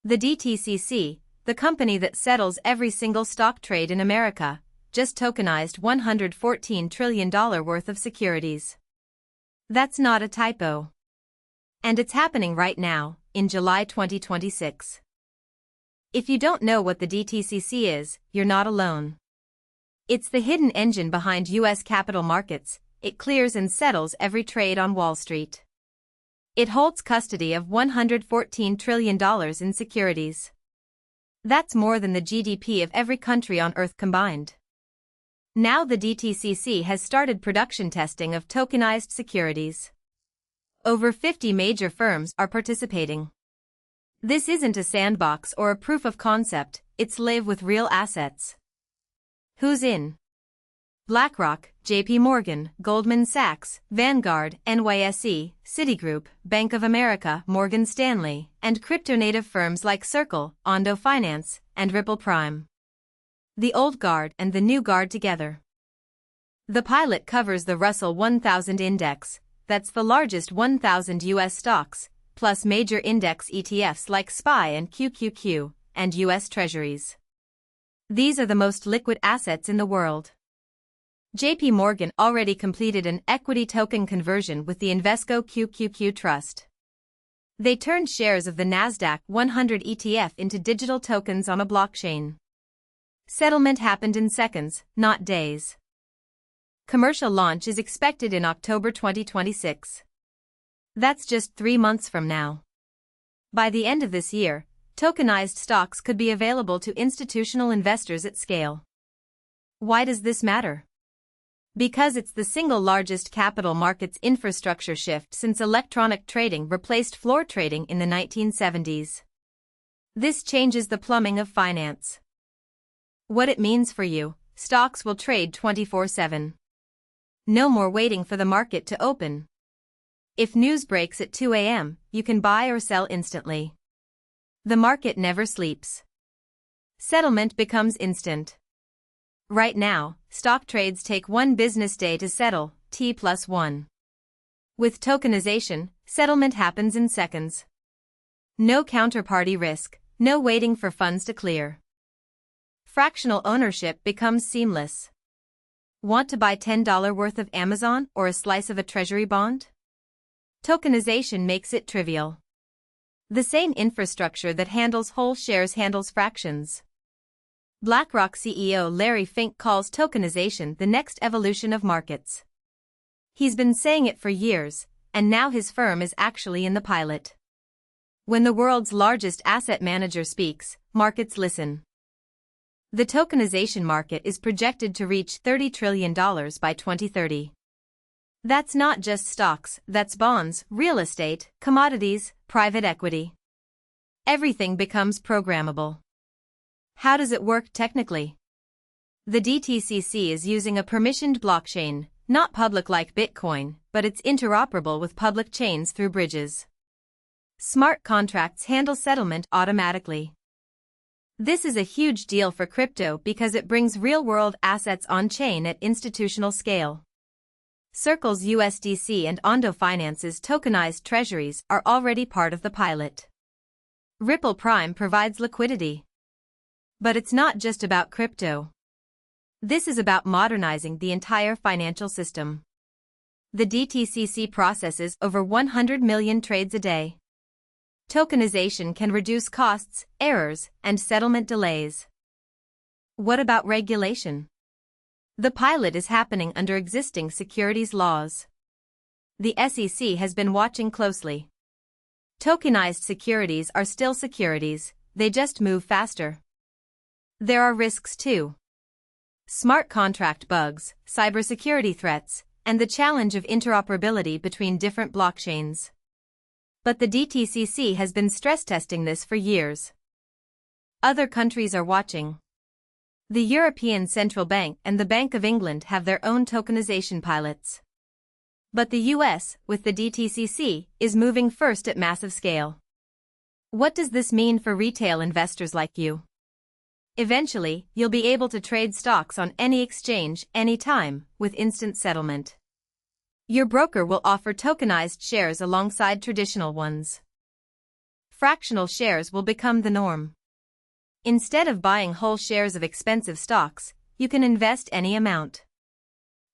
The DTCC, the company that settles every single stock trade in America, just tokenized $114 trillion worth of securities. That's not a typo. And it's happening right now, in July 2026. If you don't know what the DTCC is, you're not alone. It's the hidden engine behind US capital markets. It clears and settles every trade on Wall Street. It holds custody of $114 trillion in securities. That's more than the GDP of every country on Earth combined. Now the DTCC has started production testing of tokenized securities. Over 50 major firms are participating. This isn't a sandbox or a proof of concept, it's live with real assets. Who's in? BlackRock, JPMorgan, Goldman Sachs, Vanguard, NYSE, Citigroup, Bank of America, Morgan Stanley, and crypto-native firms like Circle, Ondo Finance, and Ripple Prime. The old guard and the new guard together. The pilot covers the Russell 1000 index, that's the largest 1,000 US stocks, plus major index ETFs like SPY and QQQ, and US Treasuries. These are the most liquid assets in the world. JPMorgan already completed an equity token conversion with the Invesco QQQ Trust. They turned shares of the Nasdaq 100 ETF into digital tokens on a blockchain. Settlement happened in seconds, not days. Commercial launch is expected in October 2026. That's just 3 months from now. By the end of this year, tokenized stocks could be available to institutional investors at scale. Why does this matter? Because it's the single largest capital markets infrastructure shift since electronic trading replaced floor trading in the 1970s. This changes the plumbing of finance. What it means for you: stocks will trade 24/7. No more waiting for the market to open. If news breaks at 2 a.m., you can buy or sell instantly. The market never sleeps. Settlement becomes instant. Right now, stock trades take 1 business day to settle, T+1. With tokenization, settlement happens in seconds. No counterparty risk, no waiting for funds to clear. Fractional ownership becomes seamless. Want to buy $10 worth of Amazon or a slice of a treasury bond? Tokenization makes it trivial. The same infrastructure that handles whole shares handles fractions. BlackRock CEO Larry Fink calls tokenization the next evolution of markets. He's been saying it for years, and now his firm is actually in the pilot. When the world's largest asset manager speaks, markets listen. The tokenization market is projected to reach $30 trillion by 2030. That's not just stocks, that's bonds, real estate, commodities, private equity. Everything becomes programmable. How does it work technically? The DTCC is using a permissioned blockchain, not public like Bitcoin, but it's interoperable with public chains through bridges. Smart contracts handle settlement automatically. This is a huge deal for crypto because it brings real-world assets on-chain at institutional scale. Circle's USDC and Ondo Finance's tokenized treasuries are already part of the pilot. Ripple Prime provides liquidity. But it's not just about crypto. This is about modernizing the entire financial system. The DTCC processes over 100 million trades a day. Tokenization can reduce costs, errors, and settlement delays. What about regulation? The pilot is happening under existing securities laws. The SEC has been watching closely. Tokenized securities are still securities, they just move faster. There are risks too. Smart contract bugs, cybersecurity threats, and the challenge of interoperability between different blockchains. But the DTCC has been stress testing this for years. Other countries are watching. The European Central Bank and the Bank of England have their own tokenization pilots. But the US, with the DTCC, is moving first at massive scale. What does this mean for retail investors like you? Eventually, you'll be able to trade stocks on any exchange, anytime, with instant settlement. Your broker will offer tokenized shares alongside traditional ones. fractional shares will become the norm. Instead of buying whole shares of expensive stocks, you can invest any amount.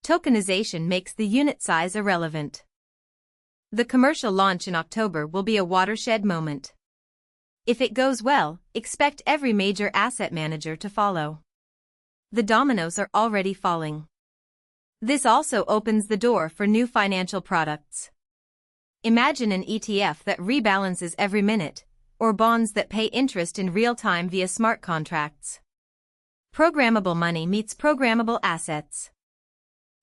Tokenization makes the unit size irrelevant. The commercial launch in October will be a watershed moment. If it goes well, expect every major asset manager to follow. The dominoes are already falling. This also opens the door for new financial products. Imagine an ETF that rebalances every minute, or bonds that pay interest in real time via smart contracts. Programmable money meets programmable assets.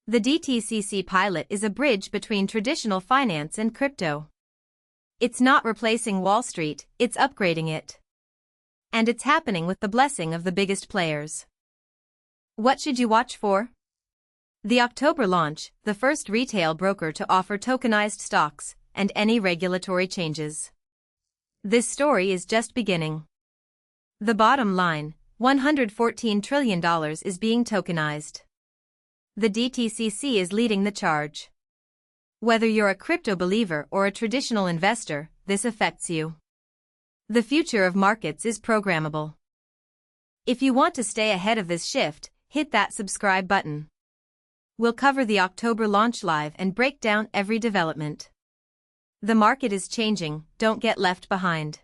The DTCC pilot is a bridge between traditional finance and crypto. It's not replacing Wall Street, it's upgrading it. And it's happening with the blessing of the biggest players. What should you watch for? The October launch, the first retail broker to offer tokenized stocks, and any regulatory changes. This story is just beginning. The bottom line, $114 trillion is being tokenized. The DTCC is leading the charge. Whether you're a crypto believer or a traditional investor, this affects you. The future of markets is programmable. If you want to stay ahead of this shift, hit that subscribe button. We'll cover the October launch live and break down every development. The market is changing, don't get left behind.